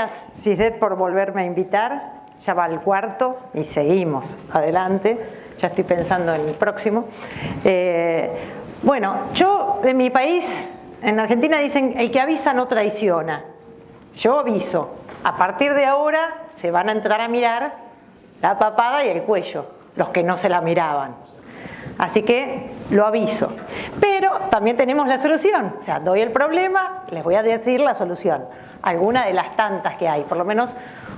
gracias, Cisdet, por volverme a invitar. Ya va el cuarto y seguimos adelante. Ya estoy pensando en el próximo. Bueno, yo en mi país, en Argentina, dicen el que avisa no traiciona. Yo aviso. A partir de ahora se van a entrar a mirar la papada y el cuello, los que no se la miraban. Así que lo aviso. Pero también tenemos la solución. O sea, doy el problema, les voy a decir la solución. Alguna de las tantas que hay. Por lo menos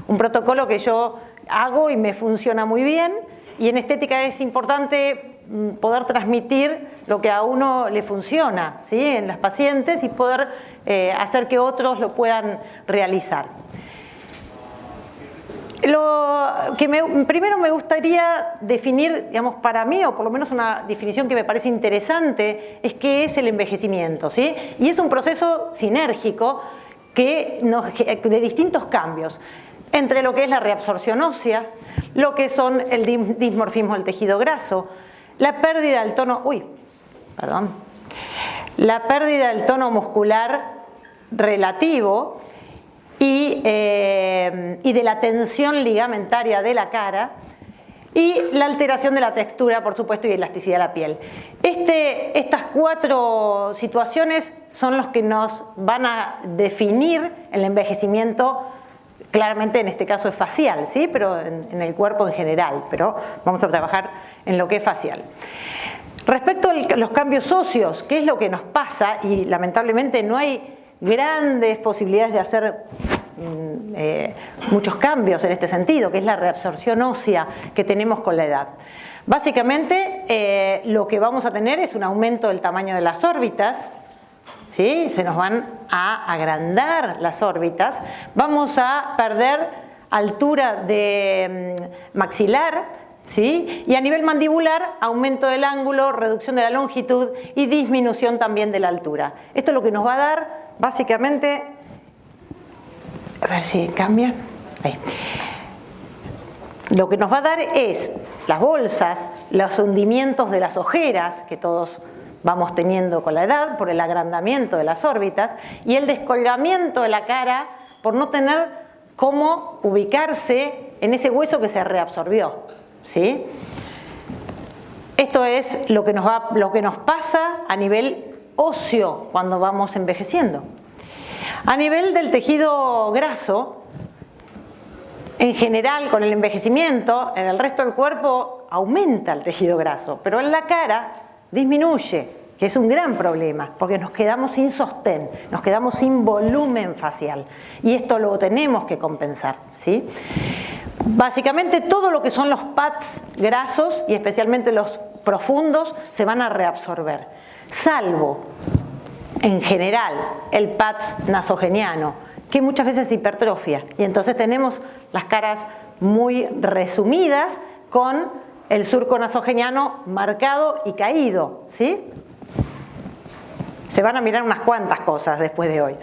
un protocolo que yo hago y me funciona muy bien. Y en estética es importante poder transmitir lo que a uno le funciona, ¿sí?, en las pacientes y poder hacer que otros lo puedan realizar. Lo que primero me gustaría definir, digamos, para mí, o por lo menos una definición que me parece interesante, es qué es el envejecimiento, ¿sí? Y es un proceso sinérgico de distintos cambios, entre lo que es la reabsorción ósea, lo que son el dimorfismo del tejido graso, la pérdida del tono, la pérdida del tono muscular relativo y de la tensión ligamentaria de la cara y la alteración de la textura, por supuesto, y elasticidad de la piel. Estas cuatro situaciones son los que nos van a definir el envejecimiento. Claramente en este caso es facial, ¿sí?, pero en el cuerpo en general, pero vamos a trabajar en lo que es facial. Respecto a los cambios óseos, ¿qué es lo que nos pasa? Y lamentablemente no hay grandes posibilidades de hacer muchos cambios en este sentido, que es la reabsorción ósea que tenemos con la edad. Básicamente lo que vamos a tener es un aumento del tamaño de las órbitas, ¿sí? Se nos van a agrandar las órbitas, vamos a perder altura de maxilar, ¿sí?, y a nivel mandibular, aumento del ángulo, reducción de la longitud y disminución también de la altura. Esto es lo que nos va a dar, básicamente, a ver si cambia, ahí. Lo que nos va a dar es las bolsas, los hundimientos de las ojeras, que todos vamos teniendo con la edad por el agrandamiento de las órbitas, y el descolgamiento de la cara por no tener cómo ubicarse en ese hueso que se reabsorbió, ¿sí? Esto es lo que nos pasa a nivel óseo cuando vamos envejeciendo. A nivel del tejido graso, en general con el envejecimiento, en el resto del cuerpo aumenta el tejido graso, pero en la cara disminuye, que es un gran problema, porque nos quedamos sin sostén, nos quedamos sin volumen facial, y esto lo tenemos que compensar, ¿sí? Básicamente todo lo que son los pads grasos, y especialmente los profundos, se van a reabsorber, salvo, en general, el pads nasogeniano, que muchas veces hipertrofia, y entonces tenemos las caras muy resumidas con el surco nasogeniano marcado y caído, ¿sí? Se van a mirar unas cuantas cosas después de hoy.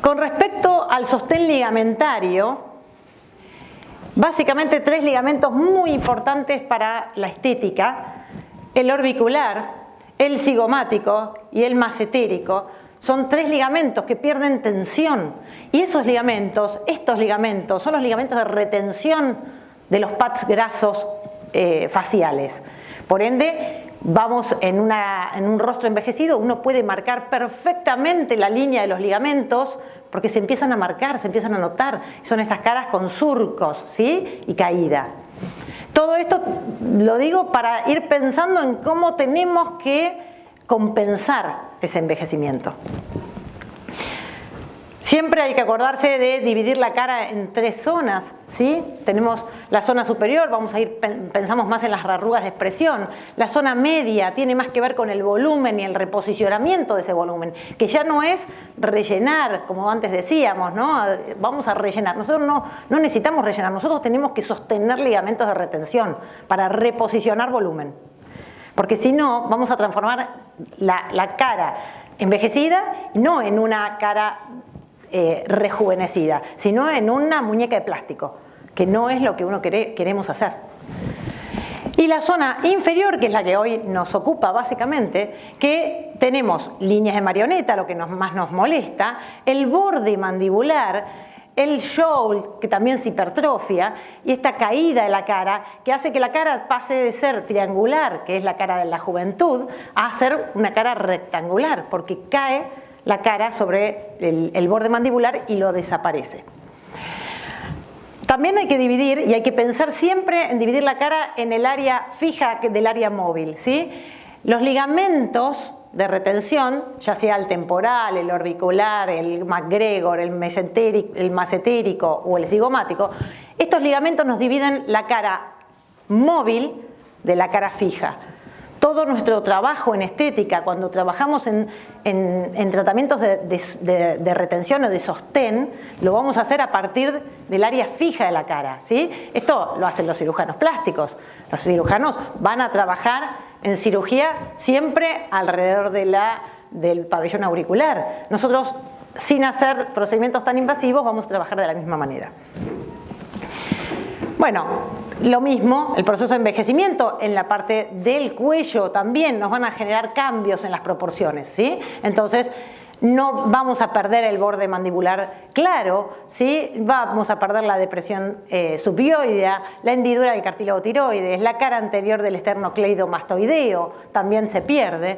Con respecto al sostén ligamentario, básicamente tres ligamentos muy importantes para la estética: el orbicular, el cigomático y el macetérico. Son tres ligamentos que pierden tensión, y estos ligamentos son los ligamentos de retención de los pads grasos faciales. Por ende, vamos en un rostro envejecido, uno puede marcar perfectamente la línea de los ligamentos porque se empiezan a marcar, se empiezan a notar. Son estas caras con surcos, ¿sí?, y caída. Todo esto lo digo para ir pensando en cómo tenemos que compensar ese envejecimiento. Siempre hay que acordarse de dividir la cara en tres zonas, ¿sí? Tenemos la zona superior, pensamos más en las arrugas de expresión. La zona media tiene más que ver con el volumen y el reposicionamiento de ese volumen, que ya no es rellenar, como antes decíamos, ¿no? Vamos a rellenar. Nosotros no necesitamos rellenar, nosotros tenemos que sostener ligamentos de retención para reposicionar volumen. Porque si no, vamos a transformar la cara envejecida no en una cara rejuvenecida, sino en una muñeca de plástico, que no es lo que queremos hacer. Y Y la zona inferior, que es la que hoy nos ocupa básicamente, que tenemos líneas de marioneta, lo que más nos molesta, el borde mandibular, el jowl, que también se hipertrofia, y esta caída de la cara, que hace que la cara pase de ser triangular, que es la cara de la juventud, a ser una cara rectangular, porque cae la cara sobre el borde mandibular y lo desaparece. También hay que dividir, y hay que pensar siempre en dividir la cara en el área fija del área móvil, ¿sí? Los ligamentos de retención, ya sea el temporal, el orbicular, el McGregor, el mesentérico o el cigomático, estos ligamentos nos dividen la cara móvil de la cara fija. Todo nuestro trabajo en estética, cuando trabajamos en tratamientos de retención o de sostén, lo vamos a hacer a partir del área fija de la cara, ¿sí? Esto lo hacen los cirujanos plásticos. Los cirujanos van a trabajar en cirugía siempre alrededor del pabellón auricular. Nosotros, sin hacer procedimientos tan invasivos, vamos a trabajar de la misma manera. Bueno, lo mismo, el proceso de envejecimiento en la parte del cuello también nos van a generar cambios en las proporciones, ¿sí? Entonces, no vamos a perder el borde mandibular claro, ¿sí? Vamos a perder la depresión subioidea, la hendidura del cartílago tiroides, la cara anterior del esternocleidomastoideo también se pierde.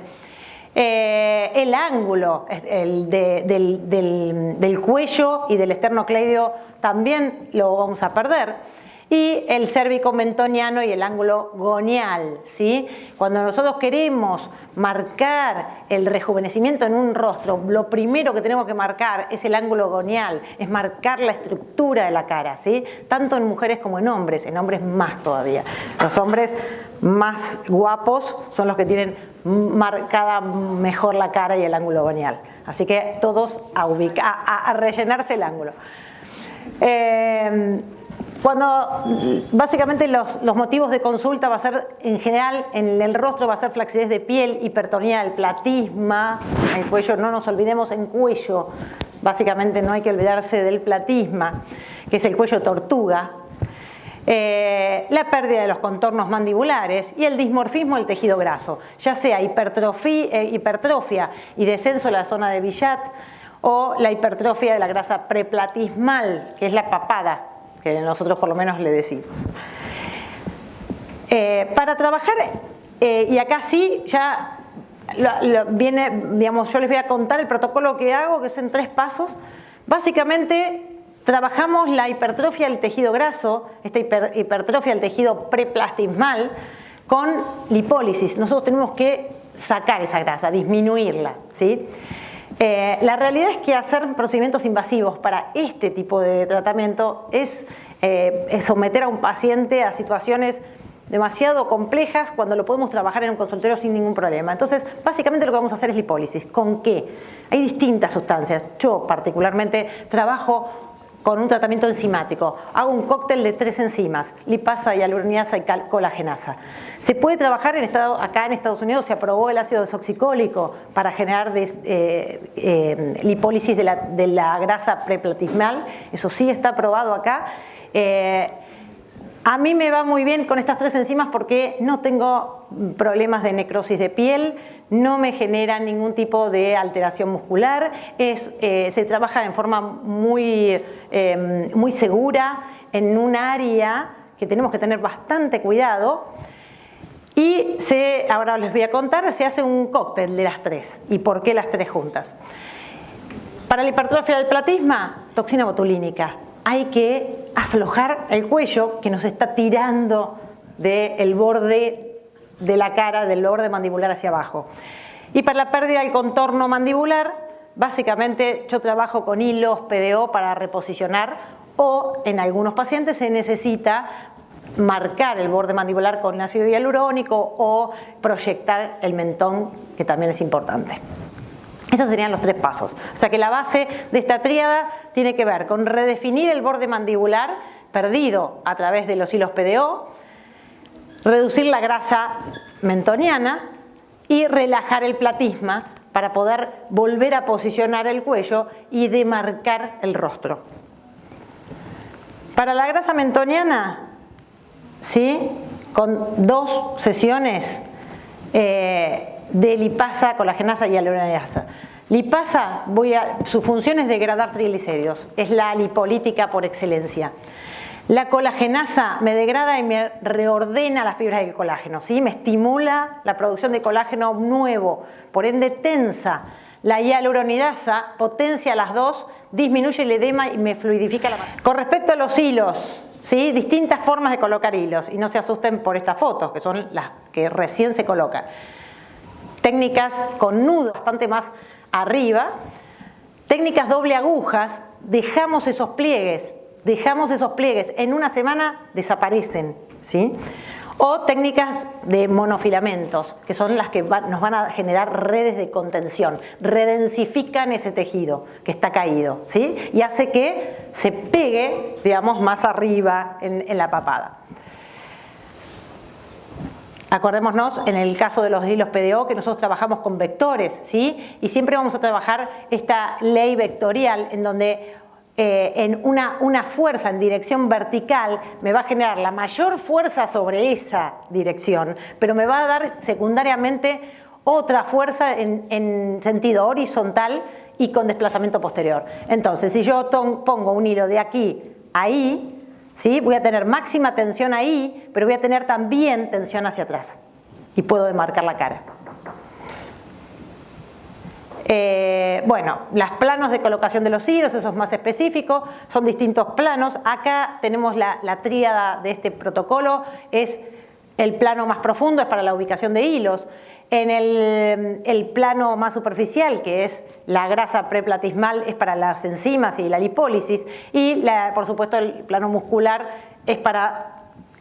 El ángulo del cuello y del esternocleido también lo vamos a perder. Y el cérvico mentoniano y el ángulo gonial, ¿sí? Cuando nosotros queremos marcar el rejuvenecimiento en un rostro, lo primero que tenemos que marcar es el ángulo gonial, es marcar la estructura de la cara, ¿sí? Tanto en mujeres como en hombres más todavía. Los hombres más guapos son los que tienen marcada mejor la cara y el ángulo gonial. Así que todos a rellenarse el ángulo. Cuando básicamente los motivos de consulta va a ser, en general, en el rostro va a ser flacidez de piel, hipertonía del platisma, el cuello, no nos olvidemos en cuello, básicamente no hay que olvidarse del platisma, que es el cuello tortuga, la pérdida de los contornos mandibulares y el dismorfismo del tejido graso, ya sea hipertrofia y descenso de la zona de Billat o la hipertrofia de la grasa preplatismal, que es la papada, que nosotros por lo menos le decimos. Para trabajar, y acá sí, ya viene, digamos, yo les voy a contar el protocolo que hago, que es en 3 pasos. Básicamente, trabajamos la hipertrofia del tejido graso, esta hipertrofia del tejido preplastismal, con lipólisis. Nosotros tenemos que sacar esa grasa, disminuirla, ¿sí? La realidad es que hacer procedimientos invasivos para este tipo de tratamiento es someter a un paciente a situaciones demasiado complejas cuando lo podemos trabajar en un consultorio sin ningún problema. Entonces, básicamente lo que vamos a hacer es lipólisis. ¿Con qué? Hay distintas sustancias. Yo particularmente trabajo con un tratamiento enzimático. Hago un cóctel de 3 enzimas, lipasa, hialuronidasa y colagenasa. Se puede trabajar acá en Estados Unidos, se aprobó el ácido desoxicólico para generar lipólisis de la grasa preplatismal. Eso sí está aprobado acá. A mí me va muy bien con estas 3 enzimas porque no tengo problemas de necrosis de piel, no me genera ningún tipo de alteración muscular, se trabaja en forma muy segura en un área que tenemos que tener bastante cuidado y ahora les voy a contar, se hace un cóctel de las 3 y por qué las 3 juntas. Para la hipertrofia del platisma, toxina botulínica. Hay que aflojar el cuello que nos está tirando del borde de la cara, del borde mandibular hacia abajo. Y para la pérdida del contorno mandibular, básicamente yo trabajo con hilos PDO para reposicionar o en algunos pacientes se necesita marcar el borde mandibular con ácido hialurónico o proyectar el mentón, que también es importante. Esos serían los 3 pasos. O sea que la base de esta tríada tiene que ver con redefinir el borde mandibular perdido a través de los hilos PDO, reducir la grasa mentoniana y relajar el platisma para poder volver a posicionar el cuello y demarcar el rostro. Para la grasa mentoniana, ¿sí? con 2 sesiones de lipasa, colagenasa y hialuronidasa. Lipasa, su función es degradar triglicéridos, es la lipolítica por excelencia. La colagenasa me degrada y me reordena las fibras del colágeno, ¿sí? Me estimula la producción de colágeno nuevo, por ende tensa. La hialuronidasa potencia las dos, disminuye el edema y me fluidifica la materia. Con respecto a los hilos, ¿sí? Distintas formas de colocar hilos, y no se asusten por estas fotos, que son las que recién se colocan. Técnicas con nudo bastante más arriba, técnicas doble agujas, dejamos esos pliegues, en una semana desaparecen, ¿sí? O técnicas de monofilamentos, que son las que nos van a generar redes de contención, redensifican ese tejido que está caído, ¿sí? Y hace que se pegue, digamos, más arriba en la papada. Acordémonos, en el caso de los hilos PDO, que nosotros trabajamos con vectores, ¿sí? Y siempre vamos a trabajar esta ley vectorial en donde en una fuerza en dirección vertical me va a generar la mayor fuerza sobre esa dirección, pero me va a dar secundariamente otra fuerza en sentido horizontal y con desplazamiento posterior. Entonces, si yo pongo un hilo de aquí a ahí, ¿sí? Voy a tener máxima tensión ahí, pero voy a tener también tensión hacia atrás y puedo demarcar la cara. Bueno, los planos de colocación de los hilos, eso es más específico, son distintos planos. Acá tenemos la tríada de este protocolo, es el plano más profundo, es para la ubicación de hilos. En el plano más superficial, que es la grasa preplatismal, es para las enzimas y la lipólisis. Y por supuesto el plano muscular es para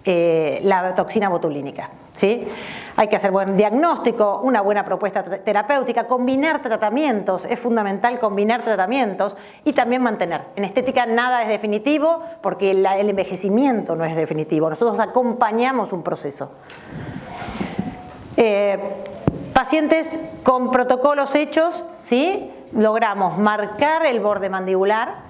la toxina botulínica, ¿sí? Hay que hacer buen diagnóstico, una buena propuesta terapéutica, combinar tratamientos, es fundamental combinar tratamientos y también mantener. En estética nada es definitivo porque el envejecimiento no es definitivo, nosotros acompañamos un proceso. Pacientes con protocolos hechos, ¿sí? Logramos marcar el borde mandibular,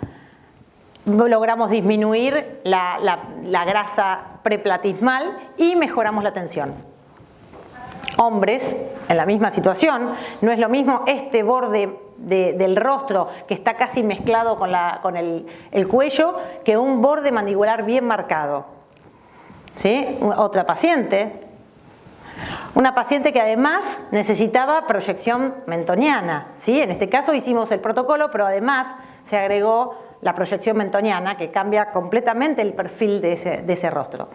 logramos disminuir la grasa preplatismal y mejoramos la tensión. Hombres, en la misma situación, no es lo mismo este borde del rostro que está casi mezclado con el cuello que un borde mandibular bien marcado, ¿sí? Otra paciente, una paciente que además necesitaba proyección mentoniana, ¿sí? En este caso hicimos el protocolo, pero además se agregó la proyección mentoniana que cambia completamente el perfil de ese rostro.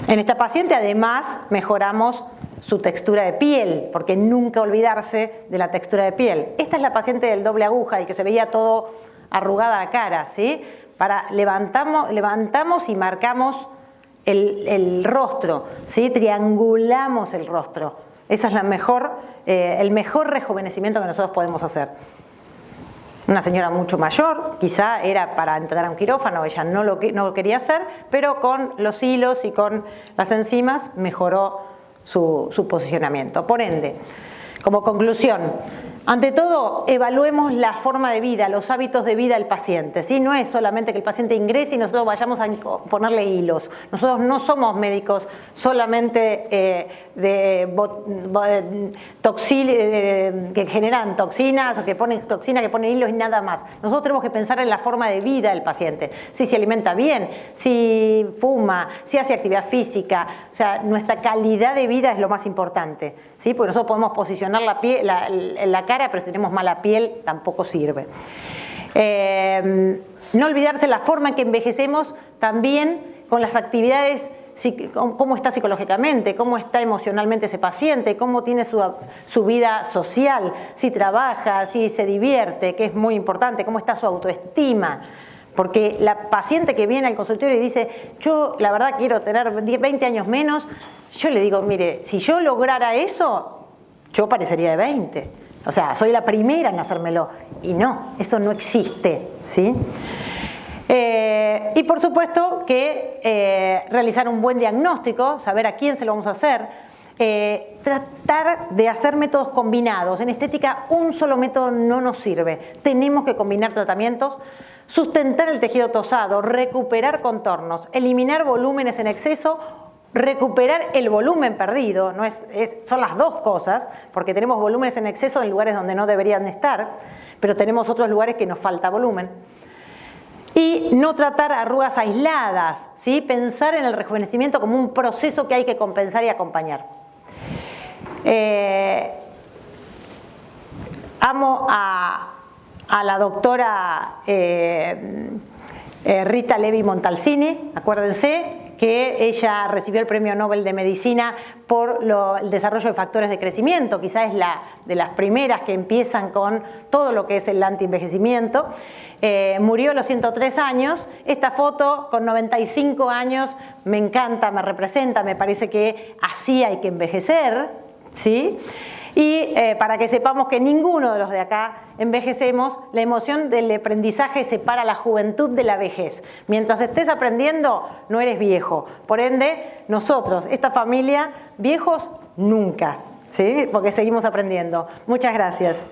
En esta paciente además mejoramos su textura de piel, porque nunca olvidarse de la textura de piel. Esta es la paciente del doble aguja, el que se veía todo arrugada la cara, ¿sí? Levantamos y marcamos el rostro, ¿sí? Triangulamos el rostro. Ese es el mejor rejuvenecimiento que nosotros podemos hacer. Una señora mucho mayor, quizá era para entrar a un quirófano, ella no lo quería hacer, pero con los hilos y con las enzimas mejoró su posicionamiento. Por ende, como conclusión, ante todo, evaluemos la forma de vida, los hábitos de vida del paciente, ¿sí? No es solamente que el paciente ingrese y nosotros vayamos a ponerle hilos. Nosotros no somos médicos solamente que generan toxinas o que ponen toxinas, que ponen hilos y nada más. Nosotros tenemos que pensar en la forma de vida del paciente. Si se alimenta bien, si fuma, si hace actividad física. O sea, nuestra calidad de vida es lo más importante, ¿sí? Porque nosotros podemos posicionar la cara, pero si tenemos mala piel tampoco sirve. No olvidarse la forma en que envejecemos también con las actividades, cómo está psicológicamente, cómo está emocionalmente ese paciente, cómo tiene su vida social, si trabaja, si se divierte, que es muy importante, cómo está su autoestima. Porque la paciente que viene al consultorio y dice, yo la verdad quiero tener 20 años menos, yo le digo, mire, si yo lograra eso, yo parecería de 20. O sea, soy la primera en hacérmelo. Y no, eso no existe, ¿sí? Y por supuesto que realizar un buen diagnóstico, saber a quién se lo vamos a hacer, tratar de hacer métodos combinados. En estética un solo método no nos sirve. Tenemos que combinar tratamientos, sustentar el tejido tosado, recuperar contornos, eliminar volúmenes en exceso recuperar el volumen perdido, son las dos cosas, porque tenemos volúmenes en exceso en lugares donde no deberían estar, pero tenemos otros lugares que nos falta volumen. Y no tratar arrugas aisladas, ¿sí? Pensar en el rejuvenecimiento como un proceso que hay que compensar y acompañar. Amo a la doctora Rita Levi Montalcini, acuérdense que ella recibió el Premio Nobel de Medicina por el desarrollo de factores de crecimiento, quizás es de las primeras que empiezan con todo lo que es el antienvejecimiento. Murió a los 103 años, esta foto con 95 años me encanta, me representa, me parece que así hay que envejecer, ¿sí? Y para que sepamos que ninguno de los de acá envejecemos, la emoción del aprendizaje separa la juventud de la vejez. Mientras estés aprendiendo, no eres viejo. Por ende, nosotros, esta familia, viejos nunca, ¿sí? Porque seguimos aprendiendo. Muchas gracias.